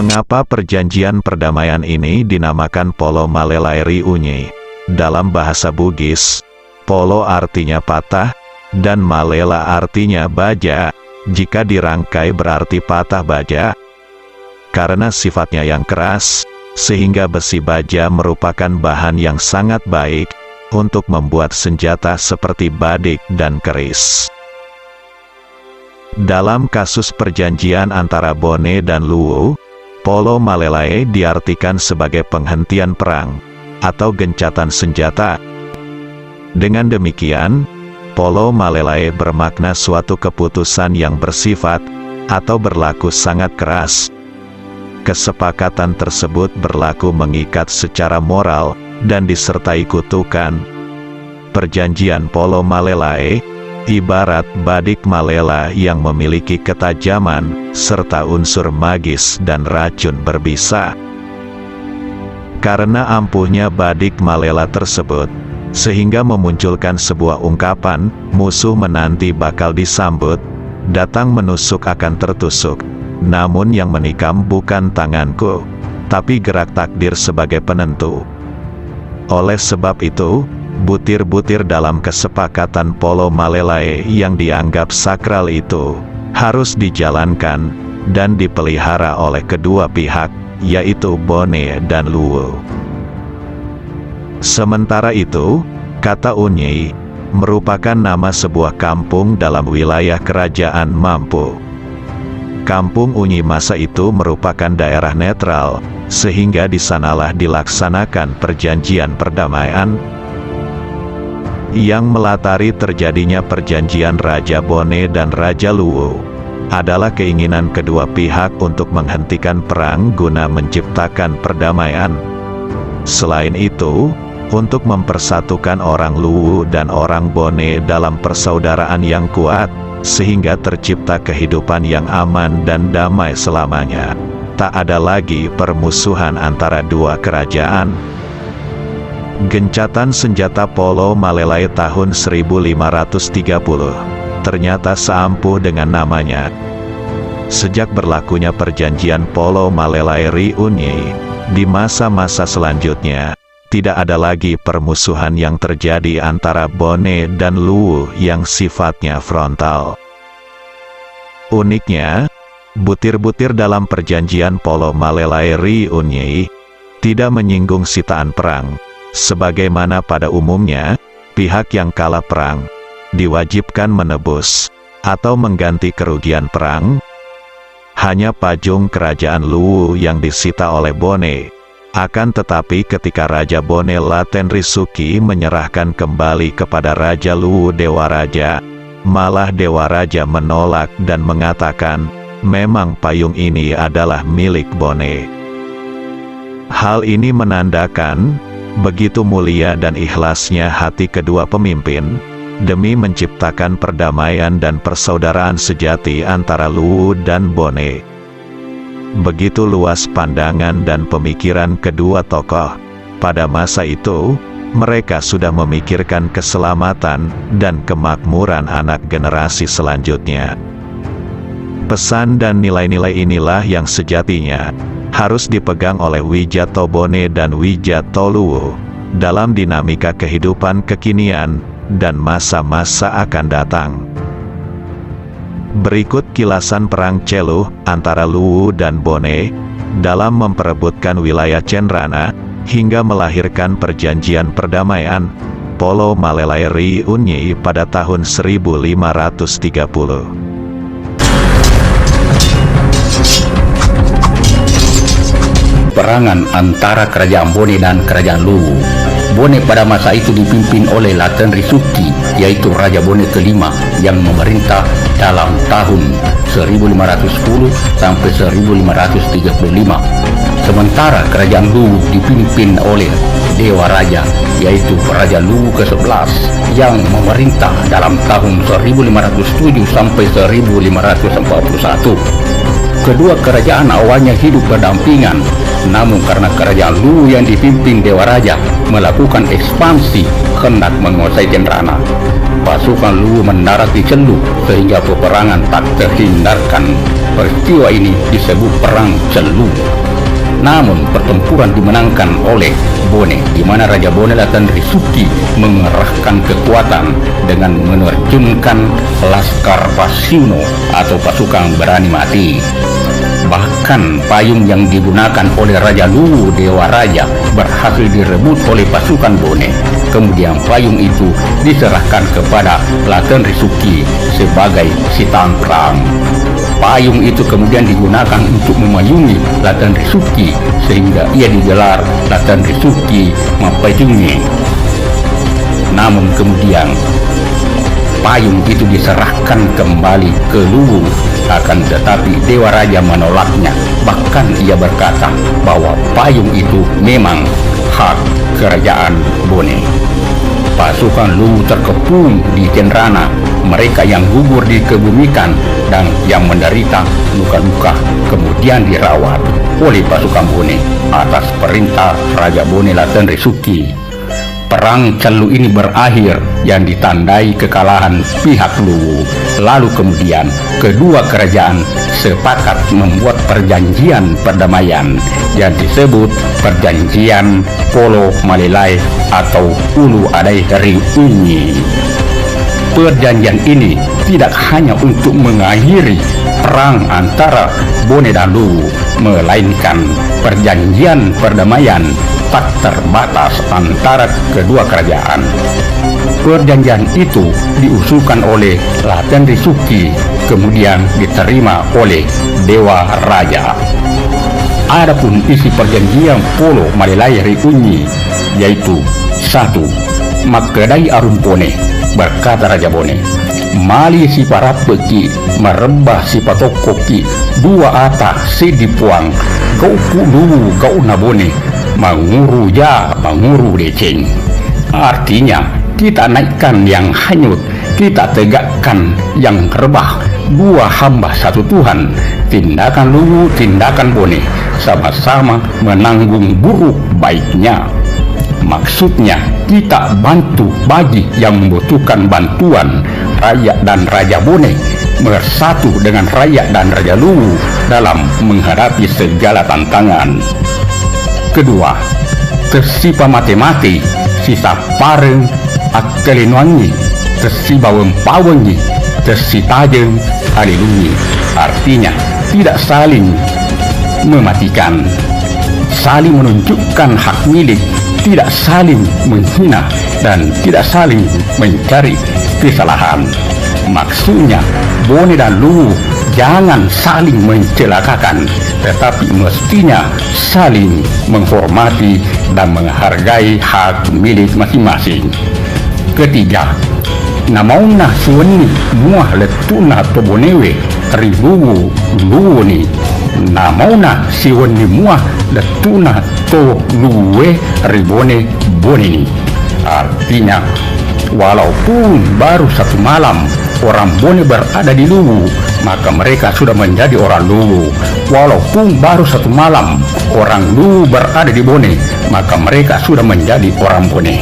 Mengapa perjanjian perdamaian ini dinamakan Polo Malelai Riunyi? Dalam bahasa Bugis, Polo artinya patah, dan Malela artinya baja. Jika dirangkai berarti patah baja. Karena sifatnya yang keras, sehingga besi baja merupakan bahan yang sangat baik untuk membuat senjata seperti badik dan keris. Dalam kasus perjanjian antara Bone dan Luwu, Polo Malelai diartikan sebagai penghentian perang atau gencatan senjata. Dengan demikian, Polo Malelai bermakna suatu keputusan yang bersifat atau berlaku sangat keras. Kesepakatan tersebut berlaku mengikat secara moral dan disertai kutukan. Perjanjian Polo Malelai ibarat badik Malela yang memiliki ketajaman, serta unsur magis dan racun berbisa. Karena ampuhnya badik Malela tersebut, sehingga memunculkan sebuah ungkapan, musuh menanti bakal disambut, datang menusuk akan tertusuk, namun yang menikam bukan tanganku, tapi gerak takdir sebagai penentu. Oleh sebab itu, butir-butir dalam kesepakatan Polo Malelai yang dianggap sakral itu harus dijalankan dan dipelihara oleh kedua pihak, yaitu Bone dan Luwu. Sementara itu, kata Unyi merupakan nama sebuah kampung dalam wilayah kerajaan Mampu. Kampung Unyi masa itu merupakan daerah netral, sehingga di sanalah dilaksanakan perjanjian perdamaian yang melatari terjadinya perjanjian Raja Bone dan Raja Luwu adalah keinginan kedua pihak untuk menghentikan perang guna menciptakan perdamaian. Selain itu, untuk mempersatukan orang Luwu dan orang Bone dalam persaudaraan yang kuat, sehingga tercipta kehidupan yang aman dan damai selamanya. Tak ada lagi permusuhan antara dua kerajaan. Gencatan senjata Polo Malelai tahun 1530 ternyata seampuh dengan namanya. Sejak berlakunya perjanjian Polo Malelai Riunyi, di masa-masa selanjutnya, tidak ada lagi permusuhan yang terjadi antara Bone dan Luwu yang sifatnya frontal. Uniknya, butir-butir dalam perjanjian Polo Malelai Riunyi tidak menyinggung sitaan perang. Sebagaimana pada umumnya, pihak yang kalah perang diwajibkan menebus atau mengganti kerugian perang. Hanya pajung kerajaan Luwu yang disita oleh Bone. Akan tetapi ketika Raja Bone Laten Risuki menyerahkan kembali kepada Raja Luwu Dewaraja, malah Dewaraja menolak dan mengatakan, memang payung ini adalah milik Bone. Hal ini menandakan begitu mulia dan ikhlasnya hati kedua pemimpin, demi menciptakan perdamaian dan persaudaraan sejati antara Luwu dan Bone. Begitu luas pandangan dan pemikiran kedua tokoh. Pada masa itu, mereka sudah memikirkan keselamatan dan kemakmuran anak generasi selanjutnya. Pesan dan nilai-nilai inilah yang sejatinya harus dipegang oleh Wijato Bone dan Wijato Luwu dalam dinamika kehidupan kekinian dan masa-masa akan datang. Berikut kilasan perang Celuh antara Luwu dan Bone dalam memperebutkan wilayah Cenrana hingga melahirkan perjanjian perdamaian Polo Malelai Riunyi pada tahun 1530. Perangan antara kerajaan Bone dan kerajaan Luwu. Bone pada masa itu dipimpin oleh Laten Risuki, yaitu Raja Bone kelima yang memerintah dalam tahun 1510 sampai 1535. Sementara kerajaan Luwu dipimpin oleh Dewa Raja, yaitu Raja Luwu ke-11 yang memerintah dalam tahun 1507 sampai 1541. Kedua kerajaan awalnya hidup berdampingan, namun karena kerajaan Luwu yang dipimpin Dewa Raja melakukan ekspansi hendak menguasai Cenrana, pasukan Luwu mendarat di Celuh sehingga peperangan tak terhindarkan. Peristiwa ini disebut Perang Celu. Namun pertempuran dimenangkan oleh Bone, di mana Raja Bone Latan Risuki mengerahkan kekuatan dengan menerjunkan Laskar Pasuno atau pasukan berani mati. Bahkan payung yang digunakan oleh Raja Luwu Dewa Raja berhasil direbut oleh pasukan Bone. Kemudian payung itu diserahkan kepada Latan Risuki sebagai sitaan perang. Payung itu kemudian digunakan untuk memayungi Latan Risuki sehingga ia digelar Latan Risuki Mapayungi. Namun kemudian payung itu diserahkan kembali ke Luwu, akan tetapi Dewa Raja menolaknya. Bahkan ia berkata bahwa payung itu memang hak kerajaan Bone. Pasukan Luwu terkepung di Cenrana, mereka yang gugur dikebumikan dan yang menderita luka-luka kemudian dirawat oleh pasukan Bone atas perintah Raja Bone Latan Risuki. Perang Celu ini berakhir yang ditandai kekalahan pihak Luwu. Lalu kemudian kedua kerajaan sepakat membuat perjanjian perdamaian yang disebut Perjanjian Polo Malelai atau Ulu Adai Riunyi. Perjanjian ini tidak hanya untuk mengakhiri perang antara Bone dan Luwu, melainkan perjanjian perdamaian tak terbatas antara kedua kerajaan. Perjanjian itu diusulkan oleh Latan Risuki, kemudian diterima oleh Dewa Raja. Adapun isi perjanjian Polo Malelai Riunyi yaitu 1. Makedai Arumpone, berkata Raja Bone, mali si parapeki merembah si patokoki 2 ata si dipuang kau Luwu kau nabone manguru ya manguru deceng. Artinya kita naikkan yang hanyut, kita tegakkan yang rebah. 2 hamba satu Tuhan, tindakan Luwu, tindakan Bone, sama-sama menanggung buruk baiknya. Maksudnya kita bantu bagi yang membutuhkan bantuan. Rakyat dan Raja Bone bersatu dengan rakyat dan Raja Luwu dalam menghadapi segala tantangan. Kedua, tersipa mati-mati sisa pareng akkelinwangi, tersiba wempawengi, tersitajeng halilungi. Artinya tidak saling mematikan, saling menunjukkan hak milik, tidak saling menghina dan tidak saling mencari kesalahan. Maksudnya Bone dan Luwu jangan saling mencelakakan, tetapi mestinya saling menghormati dan menghargai hak milik masing-masing. Ketiga, namauna suweni muah letuna tobonewe ribuwu luwuni, namauna siweni muah letuna to luwe ribone bonini. Artinya walaupun baru 1 malam orang Bone berada di Luwu, maka mereka sudah menjadi orang Luwu. Walaupun baru 1 malam orang Luwu berada di Bone, maka mereka sudah menjadi orang Bone.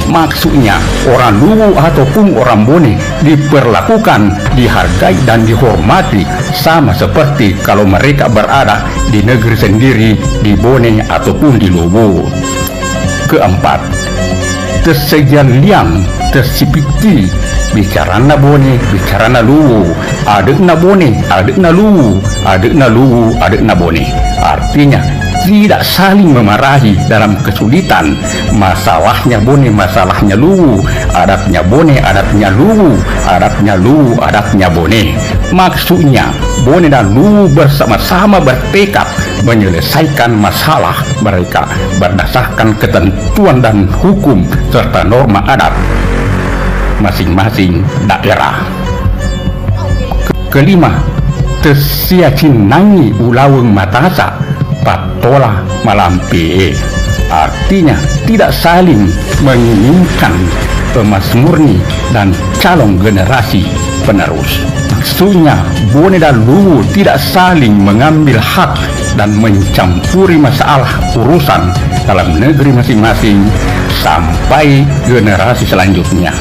Maksudnya orang Luwu ataupun orang Bone diperlakukan, dihargai dan dihormati sama seperti kalau mereka berada di negeri sendiri, di Bone ataupun di Luwu. Keempat, tersejan liang tersipiti bicarana Bone, bicarana Luwu, adekna Bone, adekna Luwu, adekna Luwu, adekna Bone. Artinya tidak saling memarahi dalam kesulitan. Masalahnya Bone, masalahnya Luwu, adatnya Bone, adatnya Luwu, adatnya Luwu, adatnya Bone. Maksudnya Bone dan Luwu bersama-sama bertekad menyelesaikan masalah mereka berdasarkan ketentuan dan hukum serta norma adat masing-masing daerah. Kelima, tersiacinangi ulaweng matasa patola malampe. Artinya tidak saling menginginkan emas murni dan calon generasi penerus. Maksudnya Bone dan Luwu tidak saling mengambil hak dan mencampuri masalah urusan dalam negeri masing-masing sampai generasi selanjutnya.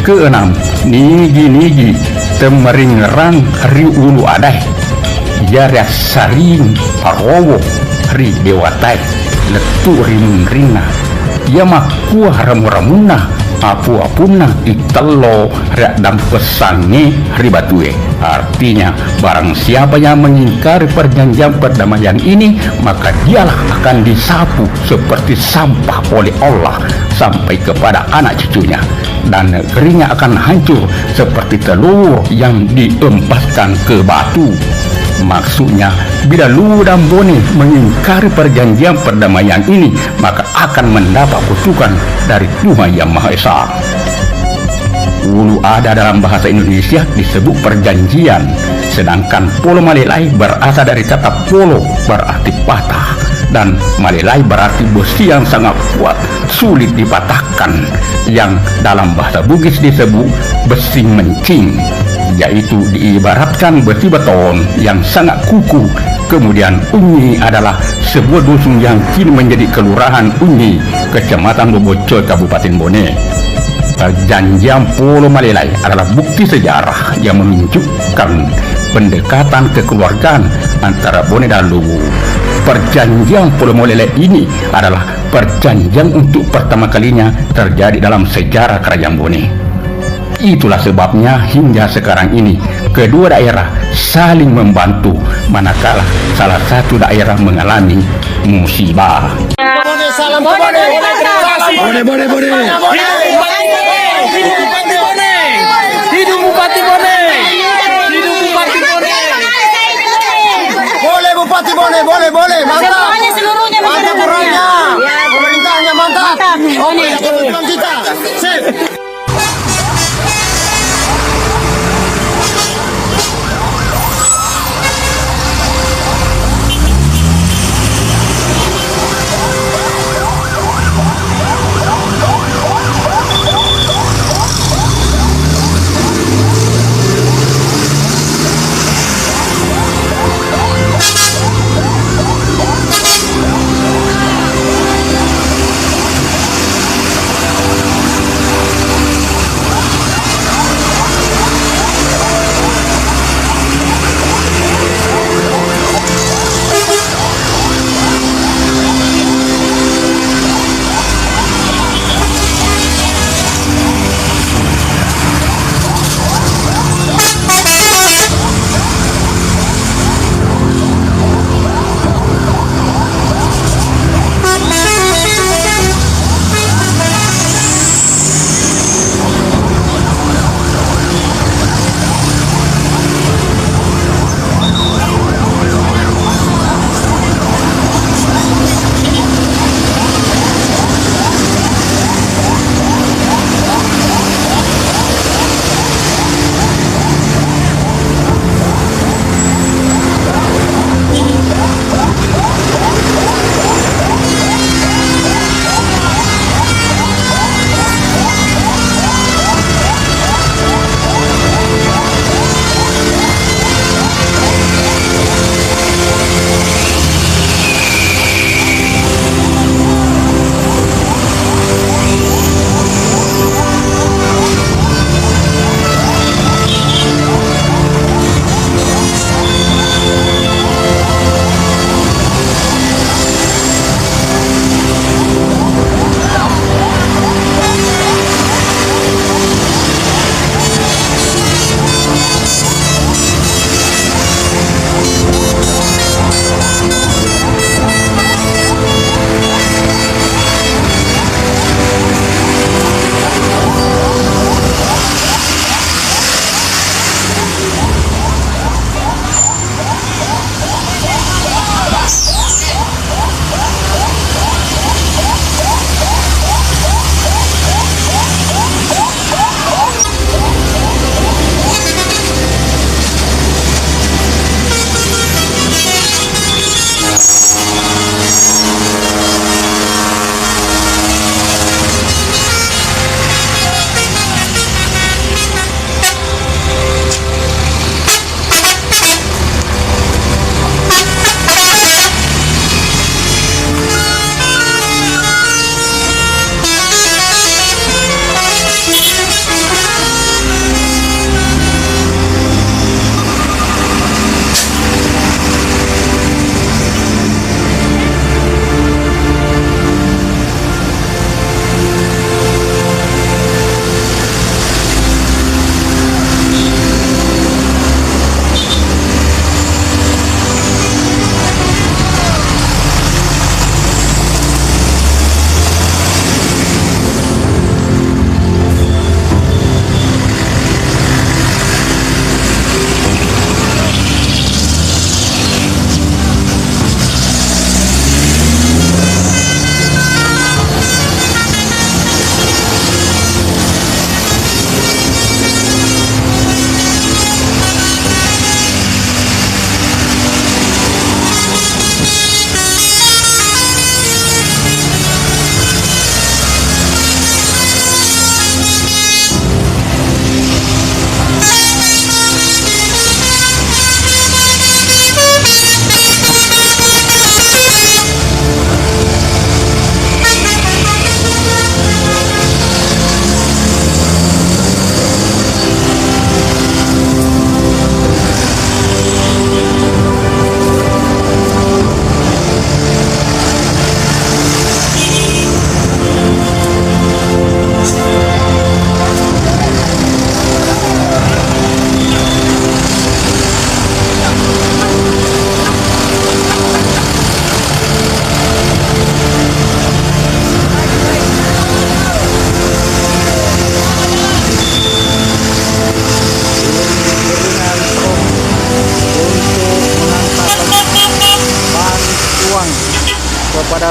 Keenam, nigi-nigi temeringerang riulu adai. jarak saring parowo ri dewatai letu rimunrina ia makua ramu-ramuna apu-apuna itelo rak dan pesange ribatue. Artinya barang siapa yang mengingkari perjanjian perdamaian ini, maka dialah akan disapu seperti sampah oleh Allah sampai kepada anak cucunya, dan negerinya akan hancur seperti telur yang diempaskan ke batu. Maksudnya, bila Luwu dan Bone mengingkari perjanjian perdamaian ini, maka akan mendapat kutukan dari Tuhan Yang Maha Esa. Ulu ada dalam bahasa Indonesia disebut perjanjian, sedangkan polo Malelai berasal dari kata polo berarti patah, dan Malelai berarti besi yang sangat kuat, sulit dipatahkan, yang dalam bahasa Bugis disebut besi mencing, yaitu diibaratkan besi beton yang sangat kukuh. Kemudian Unyi adalah sebuah dusun yang kini menjadi Kelurahan Unyi, Kecamatan Bobocoy, Kabupaten Bone. Perjanjian Polo Malelai adalah bukti sejarah yang menunjukkan pendekatan kekeluargaan antara Bone dan Luwu. Perjanjian Polo Malelai ini adalah perjanjian untuk pertama kalinya terjadi dalam sejarah Kerajaan Bone. Itulah sebabnya hingga sekarang ini kedua daerah saling membantu manakala salah satu daerah mengalami musibah. Bone, salam ke Bone. Bone. Hidup Bupati Bone. Hidup Bupati Bone. Hidup Bupati Bone. Boleh Bupati boleh. Mantap. Semuanya seluruhnya Mantap orangnya. Pemerintahnya mantap. Bone. Kita. Sip.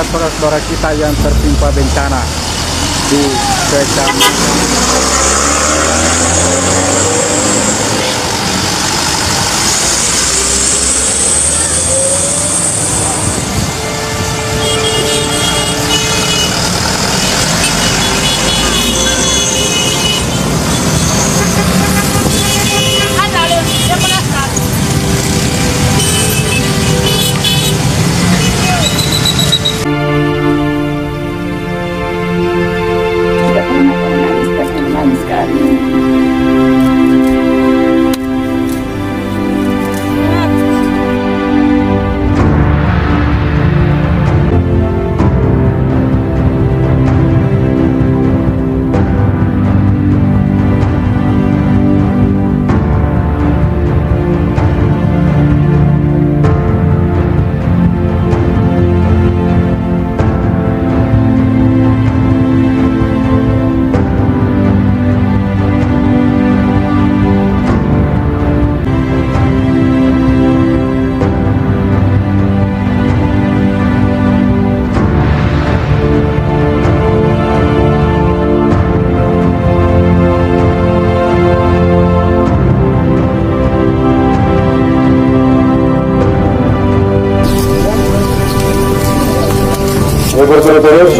kepada saudara-saudara kita yang tertimpa bencana di Kecamatan.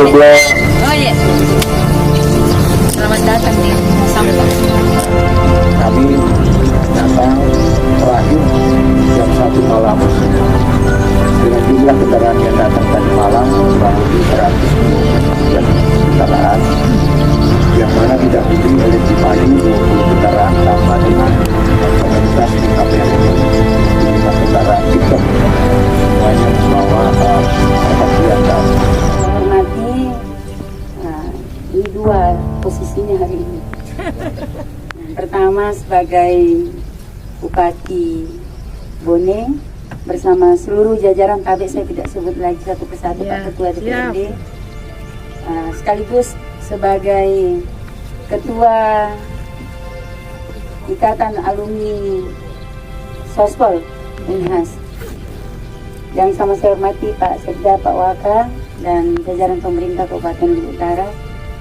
Oh iya. Selamat datang di Sampang. Kami datang terakhir jam 1 malam dengan jumlah kendaraan yang datang tadi malam kurang lebih 100 kendaraan, yang mana didahului oleh Cipayung 20 kendaraan tambah dengan komunitas di KPM 5 kendaraan itu semuanya membawa perhatian dan Hormati, ini dua posisinya hari ini. Pertama sebagai Bupati Bone bersama seluruh jajaran tabek, saya tidak sebut lagi satu persatu, Pak Ketua DPRD, sekaligus sebagai Ketua Ikatan Alumni Sospol Unhas. Yang sama saya hormati Pak Sekda, Pak Waka, dan jajaran pemerintah Kabupaten Luwu Utara,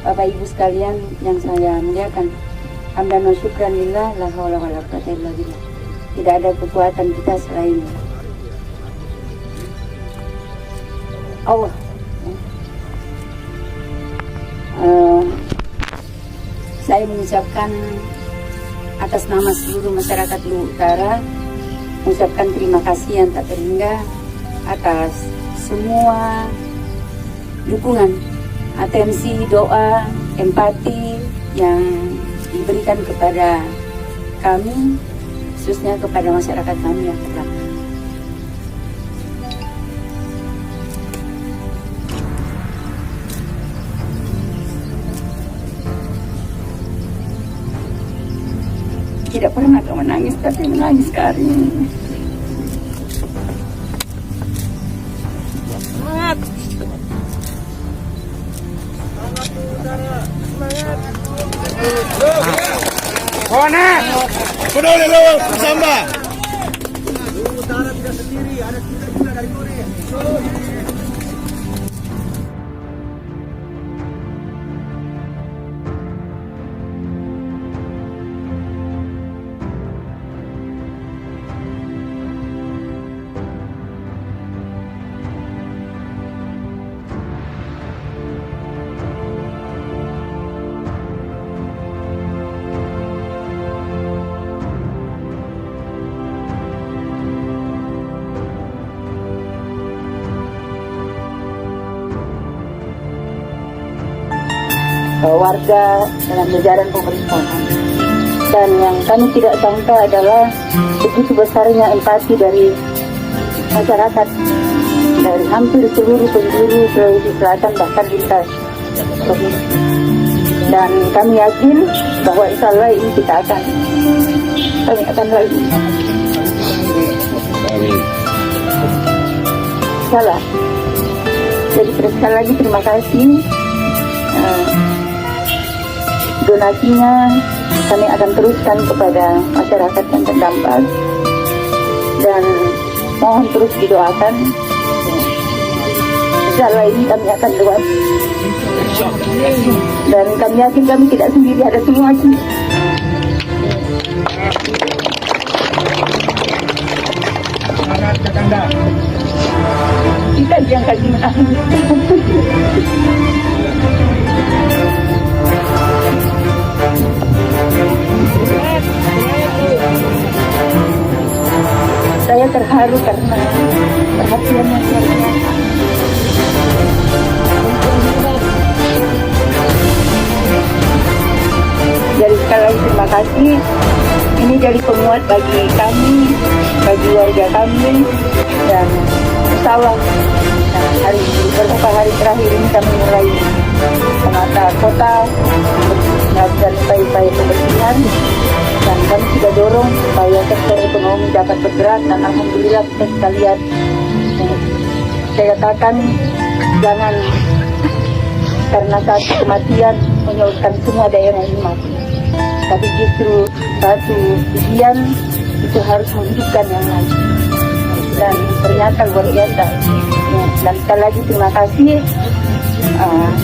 Bapak Ibu sekalian yang saya muliakan. Hamdan wa syukran lillah, la haula wala quwwata illa billah. Tidak ada kekuatan kita selain Allah. Saya mengucapkan atas nama seluruh masyarakat Luwu Utara, mengucapkan terima kasih yang tak terhingga atas semua dukungan, atensi, doa, empati yang diberikan kepada kami, khususnya kepada masyarakat kami yang terdampak. Tidak pernah kau menangis, tapi menangis hari ini. Peduli lu, bersama. Warga dengan jajaran pemerintahan, dan yang kami tidak sangka adalah begitu besarnya empati dari masyarakat dari hampir seluruh penjuru Sulawesi Selatan, bahkan lintas provinsi. Dan kami yakin bahwa insya Allah ini kami akan lalui. Salah. Jadi sekali lagi terima kasih. Donasinya kami akan teruskan kepada masyarakat yang terdampak, dan mohon terus didoakan Insyaallah ini kami akan lewat. Dan kami yakin kami tidak sendiri, ada semua sih. Kita yang kali menang. Saya terharu karena perhatiannya luar biasa. Jadi sekali lagi terima kasih. Ini jadi penguat bagi kami, bagi warga kami, dan insya Allah beberapa hari terakhir ini kami mulai menata kota, melakukan upaya-upaya pembersihan, dan kami sudah dorong supaya sektor ekonomi dapat bergerak, dan alhamdulillah kita sekalian saya katakan jangan karena satu kematian menyebabkan semua daerah ini mati, tapi justru satu ujian itu harus menghidupkan yang lain, dan ternyata luar biasa. Dan sekali lagi terima kasih.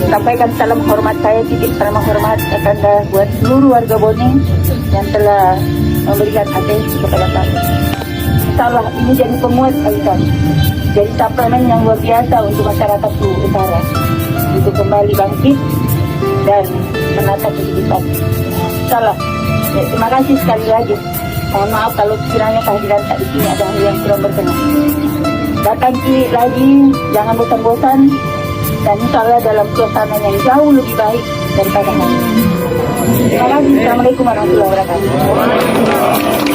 Sampaikan salam hormat saya, titip salam hormat kepada buat seluruh warga Bone yang telah memberikan atensi kepada kami. Insyaallah ini jadi penguat bagi kami, jadi suplemen yang luar biasa untuk masyarakat Luwu Utara untuk kembali bangkit dan menata kehidupan. Insyaallah. Ya, terima kasih sekali lagi. Mohon maaf kalau sekiranya kehadiran tak di sini ada hal yang kurang berkenan. Datang lagi, jangan bosan-bosan, dan insyaallah dalam suasana yang jauh lebih baik daripada hari ini. Terima kasih. Assalamualaikum warahmatullahi wabarakatuh.